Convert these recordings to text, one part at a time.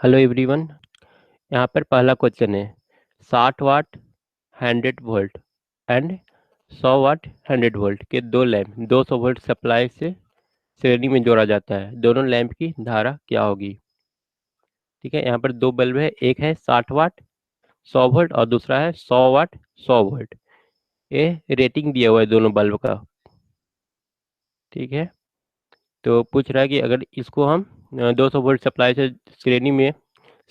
Hello everyone. यहाँ पर पहला क्वेश्चन है 60 वाट 100 वोल्ट एंड 100 वाट 100 वोल्ट के दो लैंप 200 वोल्ट सप्लाई से श्रेणी में जोड़ा जाता है। दोनों लैंप की धारा क्या होगी? ठीक है, यहाँ पर दो बल्ब है, एक है 60 वाट 100 वोल्ट और दूसरा है 100 वाट 100 वोल्ट। ये रेटिंग दिया हुआ है दोनों बल्ब का। ठीक है, तो पूछ रहा है कि अगर इसको हम 200 वोल्ट सप्लाई से श्रेणी में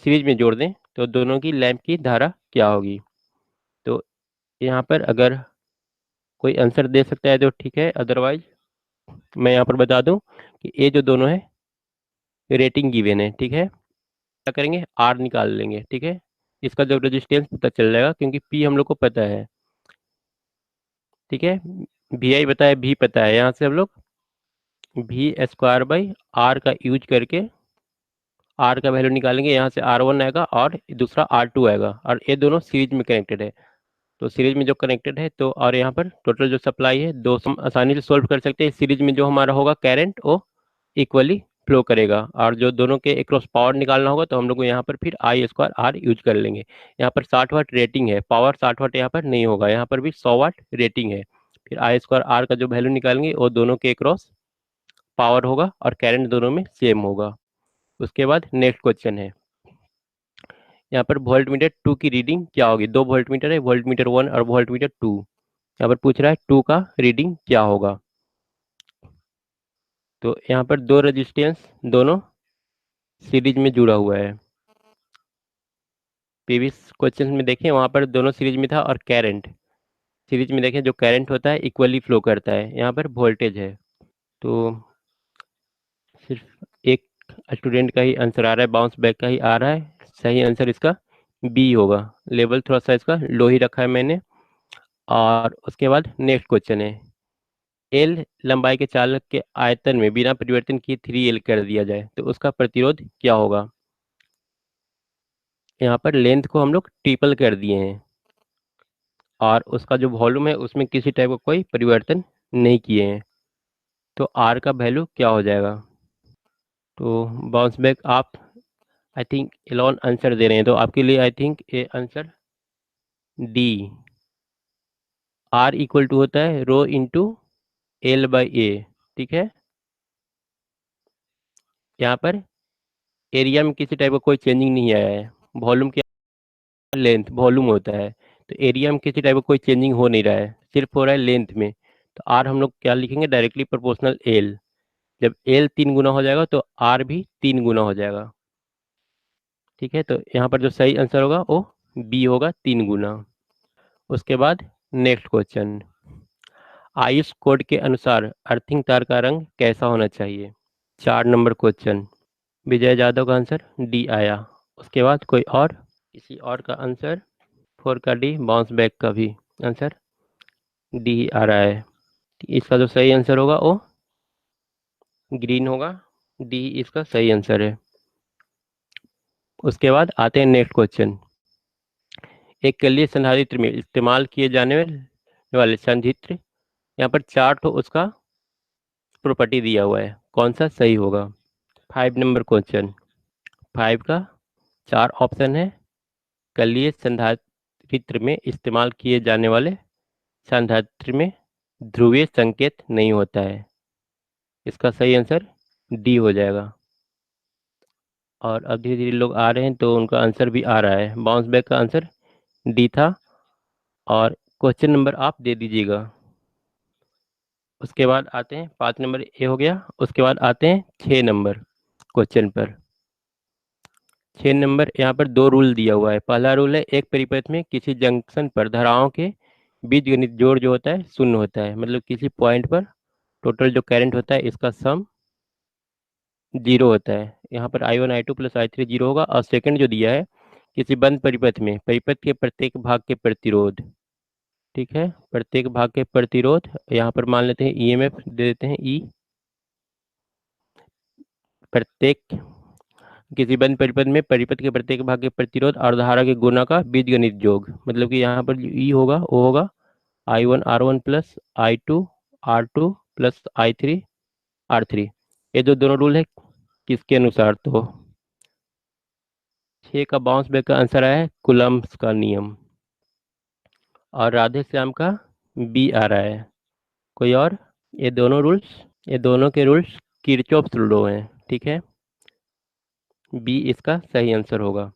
सीरीज में जोड़ दें तो दोनों की लैंप की धारा क्या होगी। तो यहाँ पर अगर कोई आंसर दे सकता है तो ठीक है, अदरवाइज मैं यहाँ पर बता दूं कि ये जो दोनों है रेटिंग गिवन है। ठीक है, क्या करेंगे, आर निकाल लेंगे। ठीक है, इसका जो रेजिस्टेंस पता चल जाएगा क्योंकि पी हम लोग को पता है। ठीक है, वी आई पता है, भी पता है, यहाँ से हम लोग वी स्क्वायर बाई आर का यूज करके आर का वैल्यू निकालेंगे। यहाँ से आर वन आएगा और दूसरा आर टू आएगा और ये दोनों सीरीज में कनेक्टेड है। तो सीरीज में जो कनेक्टेड है तो और यहाँ पर टोटल जो सप्लाई है दो हम आसानी से सोल्व कर सकते हैं। सीरीज में जो हमारा होगा करंट वो इक्वली फ्लो करेगा और जो दोनों के एक्रॉस पावर निकालना होगा तो हम लोग को यहाँ पर फिर आई स्क्वायर आर यूज कर लेंगे। यहाँ पर 60 वाट रेटिंग है, पावर 60 वाट यहाँ पर नहीं होगा, यहाँ पर भी 100 वाट रेटिंग है। फिर आई स्क्वायर आर का जो वैल्यू निकालेंगे वो दोनों के एक्रॉस पावर होगा और करंट दोनों में सेम होगा। उसके बाद नेक्स्ट क्वेश्चन है, यहाँ पर वोल्ट मीटर टू की रीडिंग क्या होगी। दो वोल्ट मीटर है, वोल्ट मीटर वन और वोल्ट मीटर टू। यहाँ पर पूछ रहा है टू का रीडिंग क्या होगा। तो यहाँ पर दो रेजिस्टेंस दोनों सीरीज में जुड़ा हुआ है। प्रीवियस क्वेश्चन में देखें वहाँ पर दोनों सीरीज में था और करंट सीरीज में देखें जो करंट होता है इक्वली फ्लो करता है। यहाँ पर वोल्टेज है तो सिर्फ एक स्टूडेंट का ही आंसर आ रहा है, बाउंस बैक का ही आ रहा है। सही आंसर इसका बी होगा। लेवल थोड़ा सा इसका लो ही रखा है मैंने। और उसके बाद नेक्स्ट क्वेश्चन है, एल लंबाई के चालक के आयतन में बिना परिवर्तन किए 3L कर दिया जाए तो उसका प्रतिरोध क्या होगा। यहाँ पर लेंथ को हम लोग ट्रिपल कर दिए हैं और उसका जो वॉल्यूम है उसमें किसी टाइप का कोई परिवर्तन नहीं किए हैं तो आर का वैल्यू क्या हो जाएगा। तो बाउंस बैक आप आई थिंक एलोन आंसर दे रहे हैं तो आपके लिए आई थिंक ये answer D, R equal to होता है rho into L by A. ठीक है, यहाँ पर एरिया में किसी टाइप का कोई चेंजिंग नहीं आया है। वॉल्यूम क्या, लेंथ वॉल्यूम होता है, तो एरिया में किसी टाइप का कोई चेंजिंग हो नहीं रहा है, सिर्फ हो रहा है लेंथ में। तो आर हम लोग क्या लिखेंगे, डायरेक्टली प्रोपोर्शनल एल। जब एल 3 गुना हो जाएगा तो आर भी 3 गुना हो जाएगा। ठीक है, तो यहाँ पर जो सही आंसर होगा वो बी होगा, 3 गुना। उसके बाद नेक्स्ट क्वेश्चन, आयुष कोड के अनुसार अर्थिंग तार का रंग कैसा होना चाहिए। 4 नंबर क्वेश्चन, विजय यादव का आंसर डी आया। उसके बाद कोई और, किसी और का आंसर, 4 का डी, बाउंस बैक का भी आंसर डी ही आ रहा है। इसका जो सही आंसर होगा वो ग्रीन होगा, डी इसका सही आंसर है। उसके बाद आते हैं नेक्स्ट क्वेश्चन, एक कलीय संधारित्र में इस्तेमाल किए जाने वाले संधारित्र, यहाँ पर चार्ट हो उसका प्रॉपर्टी दिया हुआ है, कौन सा सही होगा। 5 नंबर क्वेश्चन, 5 का 4 ऑप्शन है। कलीय संधारित्र में इस्तेमाल किए जाने वाले संधारित्र में ध्रुवीय संकेत नहीं होता है, इसका सही आंसर डी हो जाएगा। और अब धीरे धीरे लोग आ रहे हैं तो उनका आंसर भी आ रहा है, बाउंस बैक का आंसर डी था। और क्वेश्चन नंबर आप दे दीजिएगा। उसके बाद आते हैं 5 नंबर ए हो गया। उसके बाद आते हैं 6 नंबर क्वेश्चन पर। 6 नंबर यहाँ पर दो रूल दिया हुआ है। पहला रूल है, एक परिपथ में किसी जंक्शन पर धाराओं के बीजगणित जोड़ जो होता है शून्य होता है, मतलब किसी पॉइंट पर टोटल जो करंट होता है इसका सम जीरो होता है। यहाँ पर I1 I2 plus I3 zero होगा। और सेकंड जो दिया है, किसी बंद परिपथ में परिपथ के प्रत्येक भाग के प्रतिरोध। ठीक है, प्रत्येक भाग के प्रतिरोध, यहाँ पर मान लेते हैं ईएमएफ दे देते हैं ई। प्रत्येक किसी बंद परिपथ में परिपथ के प्रत्येक भाग के प्रतिरोध और धारा के गुना का बीजगणित योग, मतलब कि यहाँ पर ई होगा वो होगा I1 R1 plus I2 R2 plus I3 R3। ये जो दोनों रूल है किसके अनुसार, तो 6 का बाउंस बैक का आंसर आया है कुलम्ब्स का नियम, और राधे श्याम का बी आ रहा है। कोई और? ये दोनों के रूल्स किरचॉफ्स लॉ हैं, ठीक है। बी इसका सही आंसर होगा।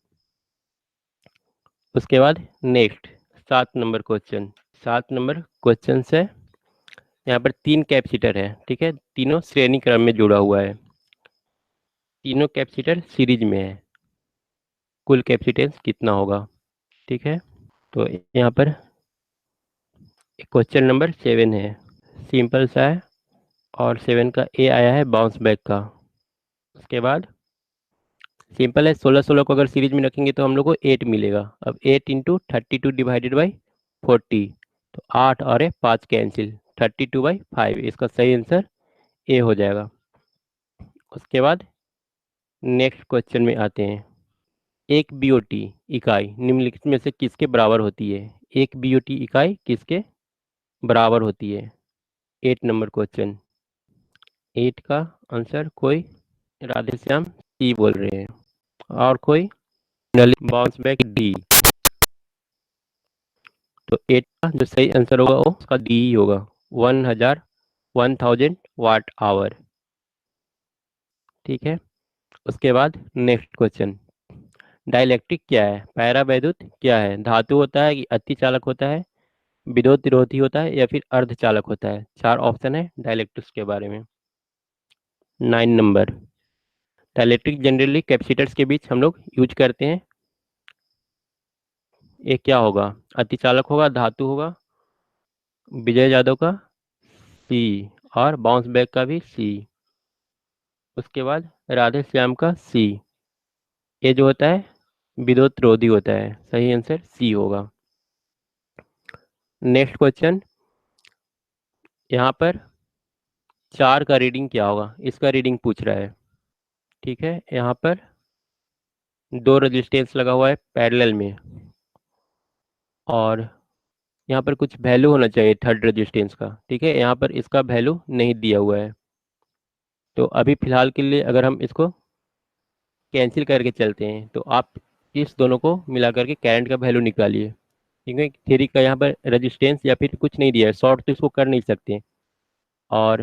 उसके बाद next 7 number question. 7 number question से यहाँ पर 3 कैपेसिटर है, ठीक है, तीनों श्रेणी क्रम में जुड़ा हुआ है, तीनों कैपेसिटर सीरीज में है। कुल कैपेसिटेंस कितना होगा? ठीक है, तो यहाँ पर क्वेश्चन नंबर 7 है, सिंपल सा है, और 7 का ए आया है बाउंस बैक का। उसके बाद सिंपल है, 16 16 को अगर सीरीज में रखेंगे तो हम लोग को 8 मिलेगा। अब 8 × 32 डिवाइडेड बाई 40, तो 8 और 5 कैंसिल, 32/5, इसका सही आंसर ए हो जाएगा। उसके बाद नेक्स्ट क्वेश्चन में आते हैं। एक बीओटी इकाई निम्नलिखित में से किसके बराबर होती है? एक बीओटी इकाई किसके बराबर होती है? 8 नंबर क्वेश्चन। 8 का आंसर कोई? राधेश्याम सी बोल रहे हैं, और कोई? Nalini bounce back D. तो 8 का जो सही आंसर होगा वो उसका डी ही होगा, 1000 ठीक है। उसके बाद नेक्स्ट क्वेश्चन। डाइलेक्ट्रिक क्या है? पैरावैद्युत क्या है? धातु होता है कि अतिचालक होता है, विद्युत विरोधी होता है, या फिर अर्धचालक होता है? 4 ऑप्शन है डाइलेक्ट्रिक्स के बारे में। 9 नंबर। डाइलेक्ट्रिक जनरली कैपेसिटर्स के बीच हम लोग यूज करते हैं। ये क्या होगा? अतिचालक होगा, धातु होगा, विजय यादव का सी, और बाउंस बैक का भी सी। उसके बाद राधे श्याम का सी। ये जो होता है विद्युत रोधी होता है, सही आंसर सी होगा। Next question. यहाँ पर 4 का रीडिंग क्या होगा, इसका रीडिंग पूछ रहा है, ठीक है। यहाँ पर 2 रेजिस्टेंस लगा हुआ है पैरेलल में, और यहाँ पर कुछ वैल्यू होना चाहिए थर्ड रेजिस्टेंस का, ठीक है। यहाँ पर इसका वैल्यू नहीं दिया हुआ है, तो अभी फिलहाल के लिए अगर हम इसको कैंसिल करके चलते हैं तो आप इस दोनों को मिला करके करंट का वैल्यू निकालिए, क्योंकि थ्री का यहाँ पर रेजिस्टेंस या फिर कुछ नहीं दिया है, शॉर्ट तो इसको कर नहीं सकते। और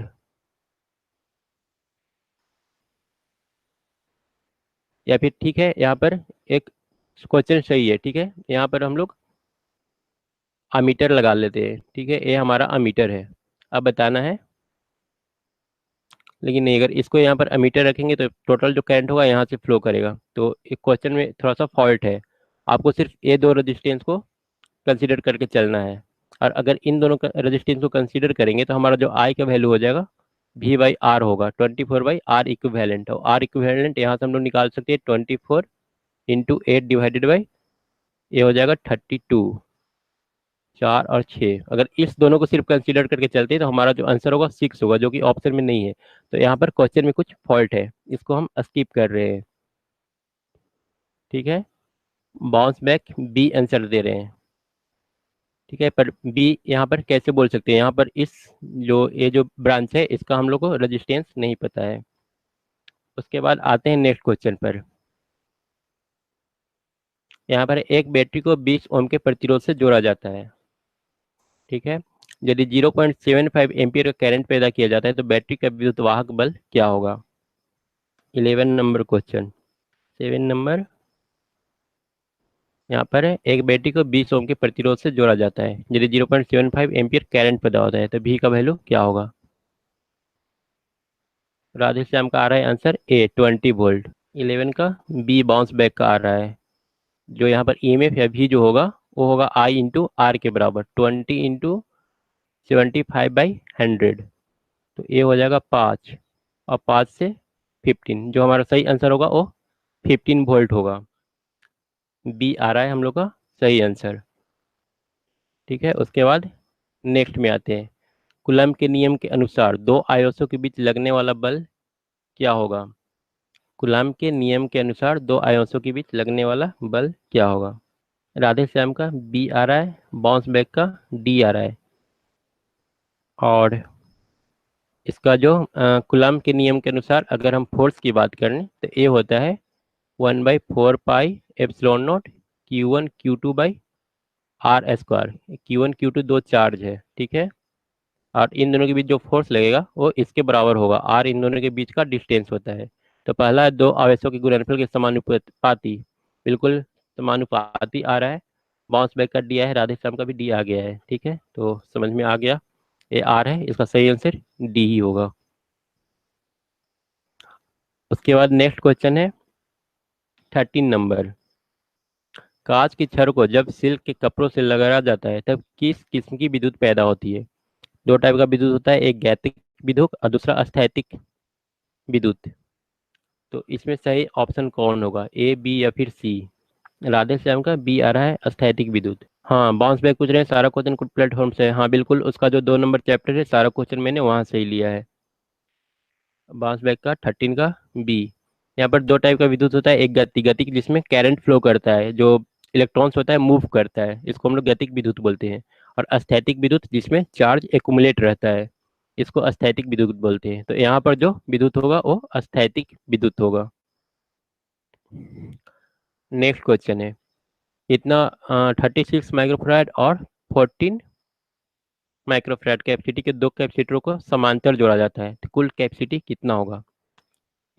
या फिर ठीक है, यहाँ पर एक क्वेश्चन सही है, ठीक है, यहाँ पर हम लोग अमीटर लगा लेते हैं, ठीक है, ये हमारा अमीटर है। अब बताना है, लेकिन नहीं, अगर इसको यहाँ पर अमीटर रखेंगे तो टोटल जो करंट होगा यहाँ से फ्लो करेगा, तो एक क्वेश्चन में थोड़ा सा फॉल्ट है। आपको सिर्फ ये 2 रेजिस्टेंस को कंसीडर करके चलना है, और अगर इन दोनों रेजिस्टेंस को कंसीडर करेंगे तो हमारा जो आई का वैल्यू हो जाएगा V/R होगा, 24/R इक्विवेलेंट। और R इक्विवेलेंट यहाँ से हम लोग निकाल सकते हैं 24 × 8 डिवाइडेड बाई, ये हो जाएगा 32। 4 और 6, अगर इस दोनों को सिर्फ कंसीडर करके चलते हैं तो हमारा जो आंसर होगा 6 होगा, जो कि ऑप्शन में नहीं है। तो यहाँ पर क्वेश्चन में कुछ फॉल्ट है, इसको हम स्किप कर रहे हैं, ठीक है। बाउंस बैक बी आंसर दे रहे हैं, ठीक है, पर बी यहाँ पर कैसे बोल सकते हैं? यहाँ पर इस जो ये जो ब्रांच है इसका हम लोग को रेजिस्टेंस नहीं पता है। उसके बाद आते हैं नेक्स्ट क्वेश्चन पर। यहाँ पर एक बैटरी को 20 ओम के प्रतिरोध से जोड़ा जाता है, ठीक है। यदि 0.75 एम्पियर का करंट पैदा किया जाता है तो बैटरी का विद्युत वाहक बल क्या होगा? 11 नंबर क्वेश्चन। 7 नंबर। यहाँ पर है, एक बैटरी को 20 ओम के प्रतिरोध से जोड़ा जाता है, यदि 0.75 एम्पियर करंट पैदा होता है तो भी का वैल्यू क्या होगा? राधेश्याम का आ रहा है आंसर ए, 20 वोल्ट। 11 का बी बाउंस बैक का आ रहा है। जो यहाँ पर ईएमएफ या भी जो होगा वो होगा I × R के बराबर, 20 × 75/100, तो ये हो जाएगा 5, और 5 से 15, जो हमारा सही आंसर होगा वो 15 वोल्ट होगा। बी आ रहा है हम लोग का सही आंसर, ठीक है। उसके बाद नेक्स्ट में आते हैं। कूलम्ब के नियम के अनुसार दो आयसों के बीच लगने वाला बल क्या होगा? कूलम्ब के नियम के अनुसार दो आयसों के बीच लगने वाला बल क्या होगा? राधे श्याम का बी आ रहा है, बाउंस बैक का डी आ रहा है, और इसका जो कूलम्ब के नियम के अनुसार अगर हम फोर्स की बात करें तो ये होता है 1/4 pi epsilon not Q1 Q2/R²। Q1 Q2 दो चार्ज है, ठीक है। और इन दोनों के बीच जो फोर्स लगेगा वो इसके बराबर होगा, आर इन दोनों के बीच का डिस्टेंस होता है। तो पहला है दो आवेशों के गुणनफल के समानुपाती, बिल्कुल समानुपाती आ रहा है। बाउंस बैक का दिया है, राधेश्याम का भी डी आ गया है, ठीक है, तो समझ में आ गया। ये आर है, इसका सही आंसर डी ही होगा। उसके बाद नेक्स्ट क्वेश्चन है 13 नंबर। कांच की छड़ को जब सिल्क के कपड़ों से लगाया जाता है तब किस किस्म की विद्युत पैदा होती है? दो टाइप का विद्युत होता है, एक गैतिक विद्युत और दूसरा अस्थैतिक विद्युत। तो इसमें सही ऑप्शन कौन होगा, ए बी या फिर सी? राधे श्याम का बी आ रहा है, अस्थैतिक विद्युत। हाँ, बाउंस बैक पूछ रहे हैं, सारा क्वेश्चन कुछ प्लेटफॉर्म से है। हाँ बिल्कुल, उसका जो 2 नंबर चैप्टर है सारा क्वेश्चन मैंने वहां से ही लिया है। बाउंस बैक का 13 का बी। यहाँ पर दो टाइप का विद्युत होता है, एक गतिक जिसमें करंट फ्लो करता है, जो इलेक्ट्रॉन्स होता है मूव करता है, इसको हम लोग गतिक विद्युत बोलते हैं। और अस्थैतिक विद्युत जिसमें चार्ज एक्युमुलेट रहता है, इसको अस्थैतिक विद्युत बोलते हैं। तो यहाँ पर जो विद्युत होगा वो अस्थैतिक विद्युत होगा। नेक्स्ट क्वेश्चन है इतना 36 माइक्रोफैराड और 14 माइक्रोफैराड कैपेसिटी के दो कैपेसिटरों को समांतर जोड़ा जाता है, तो कुल कैपेसिटी कितना होगा?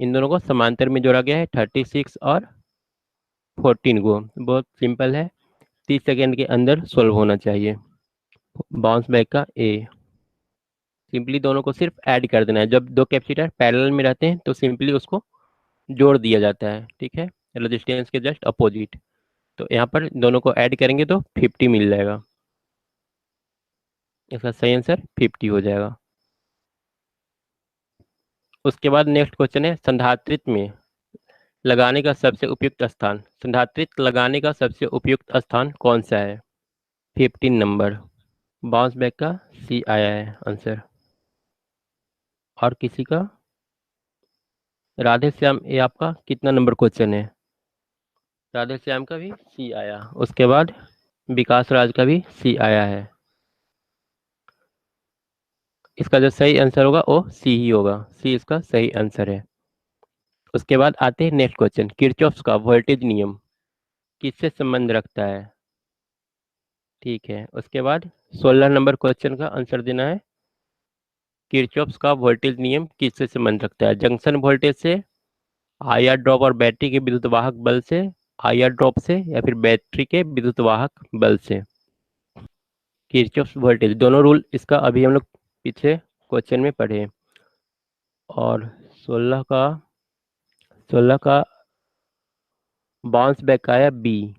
इन दोनों को समांतर में जोड़ा गया है, 36 और 14 को। बहुत सिंपल है, 30 सेकेंड के अंदर सोल्व होना चाहिए। बाउंस बैक का ए। सिंपली दोनों को सिर्फ ऐड कर देना है, जब दो कैपेसिटर पैरेलल में रहते हैं तो सिंपली उसको जोड़ दिया जाता है, ठीक है, रेजिस्टेंस के जस्ट अपोजिट। तो यहाँ पर दोनों को ऐड करेंगे तो 50 मिल जाएगा। इसका सही आंसर 50 हो जाएगा। उसके बाद नेक्स्ट क्वेश्चन है संधारित्र में लगाने का सबसे उपयुक्त स्थान। संधारित्र लगाने का सबसे उपयुक्त स्थान कौन सा है? 15 नंबर। बाउंस बैक का सी आया है आंसर। और किसी का? राधे श्याम, ये आपका कितना नंबर क्वेश्चन है? राधे श्याम का भी सी आया। उसके बाद विकास राज का भी सी आया है। इसका जो सही आंसर होगा वो सी ही होगा, सी इसका सही आंसर है। उसके बाद आते हैं नेक्स्ट क्वेश्चन, किरचॉफ्स का वोल्टेज नियम किससे संबंध रखता है? ठीक है, उसके बाद 16 नंबर क्वेश्चन का आंसर देना है। किरचॉफ्स का वोल्टेज नियम किससे संबंध रखता है? जंक्शन वोल्टेज से, आईआर ड्रॉप और बैटरी के विद्युत वाहक बल से, आईआर ड्रॉप से, या फिर बैटरी के विद्युत वाहक बल से। किरचॉफ्स वोल्टेज, दोनों रूल इसका अभी हम लोग पीछे क्वेश्चन में पढ़े। और 16 का 16 का बाउंस बैक आया बी,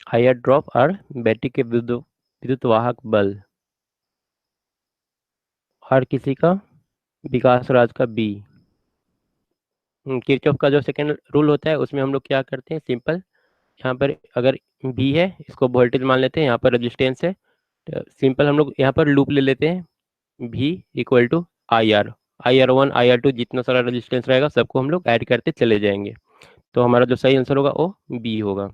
आईआर ड्रॉप और बैटरी के विद्युत विद्युत वाहक बल। और किसी का? विकास राज का बी। किरचॉफ का जो सेकंड रूल होता है उसमें हम लोग क्या करते हैं, सिंपल, यहाँ पर अगर बी है इसको वोल्टेज मान लेते हैं, यहाँ पर रेजिस्टेंस है, तो सिंपल हम लोग यहाँ पर लूप ले लेते हैं, भी equal to I R 1 I R 2 जितना सारा रेजिस्टेंस रहेगा सबको हम लोग ऐड करते चले जाएंगे। तो हमारा जो सही आंसर होगा वो बी होगा।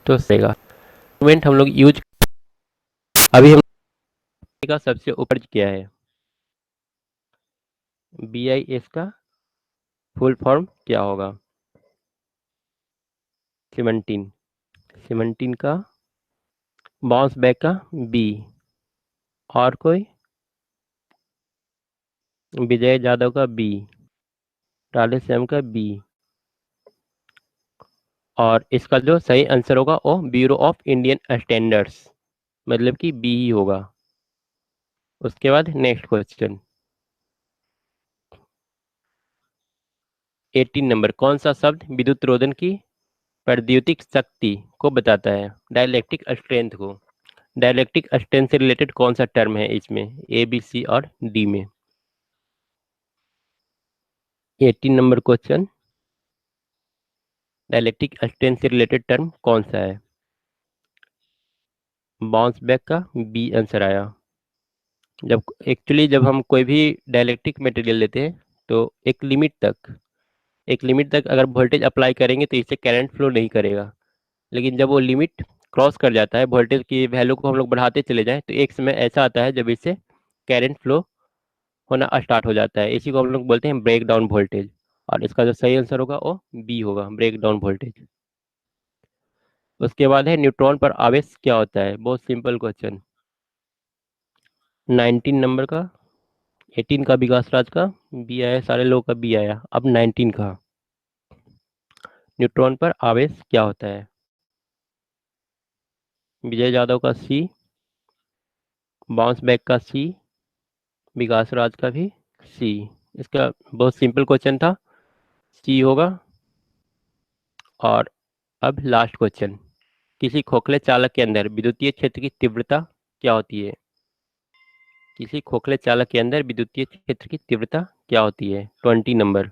तो सही इंस्ट्रूमेंट हम लोग यूज अभी हम का सबसे ऊपर क्या है? बी आई एस का फुल फॉर्म क्या होगा? 17। 17 का बाउंस बैक का बी। और कोई? विजय जादव का बी। राधे श्याम का बी। और इसका जो सही आंसर होगा वो ब्यूरो ऑफ इंडियन स्टैंडर्ड्स, मतलब कि बी ही होगा। उसके बाद नेक्स्ट क्वेश्चन 18 नंबर, कौन सा शब्द विद्युत रोधन की प्रद्युतिक शक्ति को बताता है? डाइलेक्ट्रिक स्ट्रेंथ को। डाइलेक्ट्रिक स्ट्रेंथ से रिलेटेड कौन सा टर्म है इसमें, ए बी सी और डी में? 18 नंबर क्वेश्चन, डाइलेक्ट्रिक स्ट्रेंथ से रिलेटेड टर्म कौन सा है? बाउंस बैक का बी आंसर आया। जब हम कोई भी डाइलेक्ट्रिक मटेरियल लेते हैं तो एक लिमिट तक अगर वोल्टेज अप्लाई करेंगे तो इससे करंट फ्लो नहीं करेगा। लेकिन जब वो लिमिट क्रॉस कर जाता है, वोल्टेज की वैल्यू को हम लोग बढ़ाते चले जाएं, तो एक समय ऐसा आता है जब इससे करंट फ्लो होना स्टार्ट हो जाता है। इसी को हम लोग बोलते हैं ब्रेक डाउन वोल्टेज। और इसका जो सही आंसर होगा वो बी होगा, ब्रेक डाउन वोल्टेज। उसके बाद है न्यूट्रॉन पर आवेश क्या होता है, बहुत सिंपल क्वेश्चन। 19 नंबर का, 18 का विकास राज का बी आया, सारे लोग का बी आया, अब 19 का। न्यूट्रॉन पर आवेश क्या होता है, विजय यादव का सी, बाउंस बैक का सी, विकास राज का भी सी। इसका बहुत सिंपल क्वेश्चन था, सी होगा। और अब लास्ट क्वेश्चन, किसी खोखले चालक के अंदर विद्युतीय क्षेत्र की तीव्रता क्या होती है, किसी खोखले चालक के अंदर विद्युतीय क्षेत्र की तीव्रता क्या होती है, 20 नंबर।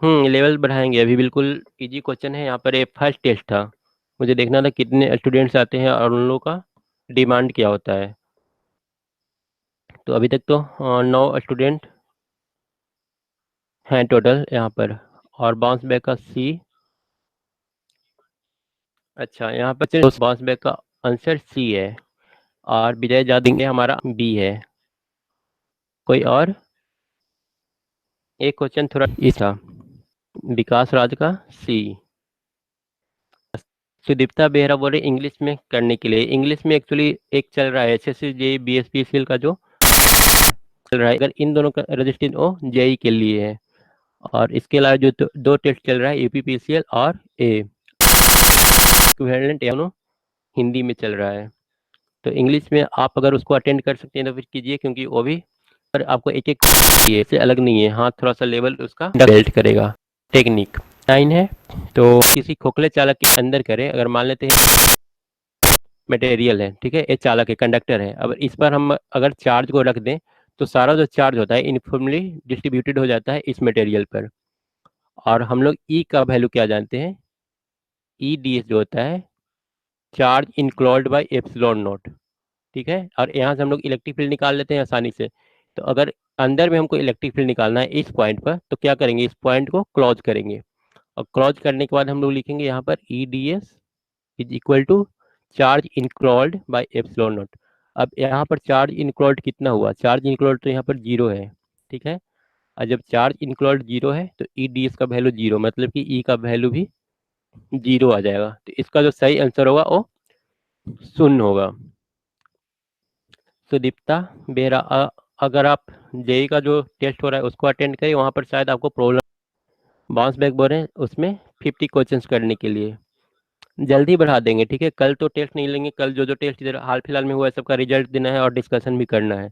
लेवल बढ़ाएंगे, अभी बिल्कुल इजी क्वेश्चन है। यहाँ पर एक फर्स्ट टेस्ट था, मुझे देखना था कितने स्टूडेंट्स आते हैं और उन लोगों का डिमांड क्या होता है। तो अभी तक तो 9 स्टूडेंट हैं टोटल यहाँ पर, और बाउंस बैक का सी। अच्छा, यहाँ पर बाउंस बैक का आंसर सी है, और विजय जादेंगे हमारा बी है। कोई और, एक क्वेश्चन थोड़ा ई था, विकास राज का सी। सुदीप्ता बेहरा बोल रहे इंग्लिश में करने के लिए, इंग्लिश में एक्चुअली एक चल रहा है एसएससी जेई बीएसपीसीएल का जो चल रहा है, अगर इन दोनों का रजिस्ट्रेशन ओ जेई के लिए है। और इसके अलावा जो दो टेस्ट चल रहा है यूपीपीसीएल और ए इक्विवेलेंट, दोनों हिंदी में चल रहा है। तो इंग्लिश में आप अगर उसको अटेंड कर सकते हैं तो फिर कीजिए, क्योंकि वो भी पर आपको एक एक से अलग नहीं है, हाँ थोड़ा सा लेवल उसका बेल्ट करेगा। टेक्निक 9 है, तो किसी खोखले चालक के अंदर करें, अगर मान लेते हैं मटेरियल है, ठीक है, ये चालक है, कंडक्टर है, अब इस पर हम अगर चार्ज को रख दें तो सारा जो चार्ज होता है यूनिफॉर्मली डिस्ट्रीब्यूटेड हो जाता है इस मटेरियल पर। और हम लोग ई का वैल्यू क्या जानते हैं, ई डी एस जो होता है, charge enclosed by epsilon not, ठीक है। और यहाँ से हम लोग इलेक्ट्रिक फील्ड निकाल लेते हैं आसानी से। तो अगर अंदर में हमको इलेक्ट्रिक फील्ड निकालना है इस पॉइंट पर, तो क्या करेंगे, इस पॉइंट को क्लोज करेंगे, और क्लोज करने के बाद हम लोग लिखेंगे यहाँ पर E D S is equal to charge enclosed by epsilon naught. अब यहाँ पर चार्ज इनक्लोज्ड कितना हुआ, चार्ज इनक्लोज्ड तो यहाँ पर जीरो है, ठीक है। और जब चार्ज इनक्लोज्ड जीरो है तो ई डी एस का वैल्यू जीरो, मतलब कि ई का वैल्यू भी जीरो आ जाएगा। तो इसका जो सही आंसर होगा वो शून्य होगा। सुदीप्ता बेहरा, अगर आप जेई का जो टेस्ट हो रहा है उसको अटेंड करें, वहाँ पर शायद आपको प्रॉब्लम। बाउंस बैक बोल रहे हैं उसमें 50 क्वेश्चंस करने के लिए, जल्दी बढ़ा देंगे, ठीक है। कल तो टेस्ट नहीं लेंगे, कल जो जो टेस्ट इधर हाल फिलहाल में हुआ है सबका रिजल्ट देना है और डिस्कशन भी करना है।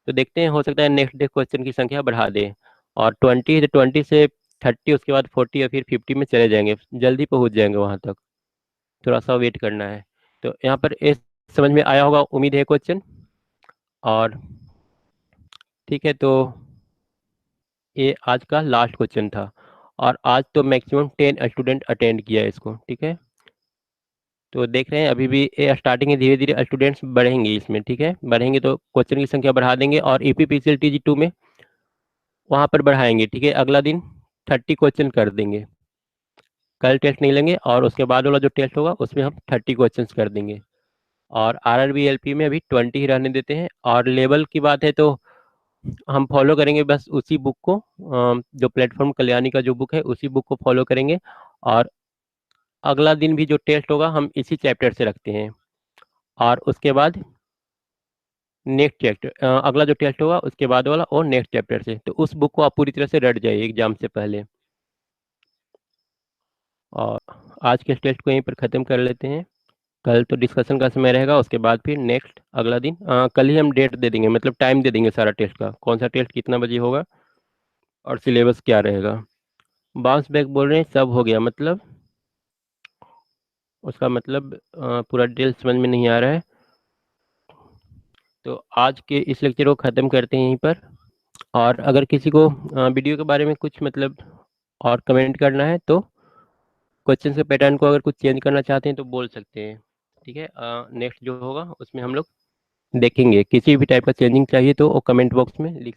तो देखते हैं, हो सकता है नेक्स्ट डे क्वेश्चन की संख्या बढ़ा दें, और 20 से 30, उसके बाद 40 या फिर 50 में चले जाएंगे, जल्दी पहुँच जाएंगे वहाँ तक। थोड़ा सा वेट करना है। तो यहाँ पर इस समझ में आया होगा, उम्मीद है क्वेश्चन। और ठीक है, तो ये आज का लास्ट क्वेश्चन था, और आज तो मैक्सिमम 10 स्टूडेंट अटेंड किया है इसको, ठीक है। तो देख रहे हैं अभी भी ये स्टार्टिंग है, धीरे धीरे स्टूडेंट्स बढ़ेंगे इसमें, ठीक है, बढ़ेंगे तो क्वेश्चन की संख्या बढ़ा देंगे, और ईपीपीसीएल टीजी 2 में वहाँ पर बढ़ाएंगे, ठीक है। अगला दिन 30 क्वेश्चन कर देंगे, कल टेस्ट नहीं लेंगे, और उसके बाद वाला जो टेस्ट होगा उसमें हम 30 क्वेश्चन कर देंगे। और आरआरबी एलपी में अभी 20 ही रहने देते हैं। और लेवल की बात है तो हम फॉलो करेंगे बस उसी बुक को, जो प्लेटफॉर्म कल्याणी का जो बुक है उसी बुक को फॉलो करेंगे। और अगला दिन भी जो टेस्ट होगा हम इसी चैप्टर से रखते हैं, और उसके बाद नेक्स्ट चैप्टर, अगला जो टेस्ट होगा उसके बाद वाला और नेक्स्ट चैप्टर से, तो उस बुक को आप पूरी तरह से रट जाइए एग्जाम से पहले। और आज के टेस्ट को यहीं पर ख़त्म कर लेते हैं, कल तो डिस्कशन का समय रहेगा, उसके बाद फिर नेक्स्ट अगला दिन, कल ही हम डेट दे देंगे, मतलब टाइम दे देंगे सारा टेस्ट का, कौन सा टेस्ट कितना बजे होगा और सिलेबस क्या रहेगा। बाउंस बैक बोल रहे हैं सब हो गया, मतलब उसका मतलब पूरा डिटेल समझ में नहीं आ रहा है। तो आज के इस लेक्चर को ख़त्म करते हैं यहीं पर। और अगर किसी को वीडियो के बारे में कुछ मतलब और कमेंट करना है तो क्वेश्चन के पैटर्न को अगर कुछ चेंज करना चाहते हैं तो बोल सकते हैं, ठीक है। नेक्स्ट जो होगा उसमें हम लोग देखेंगे, किसी भी टाइप का चेंजिंग चाहिए तो वो कमेंट बॉक्स में लिख सकते हैं।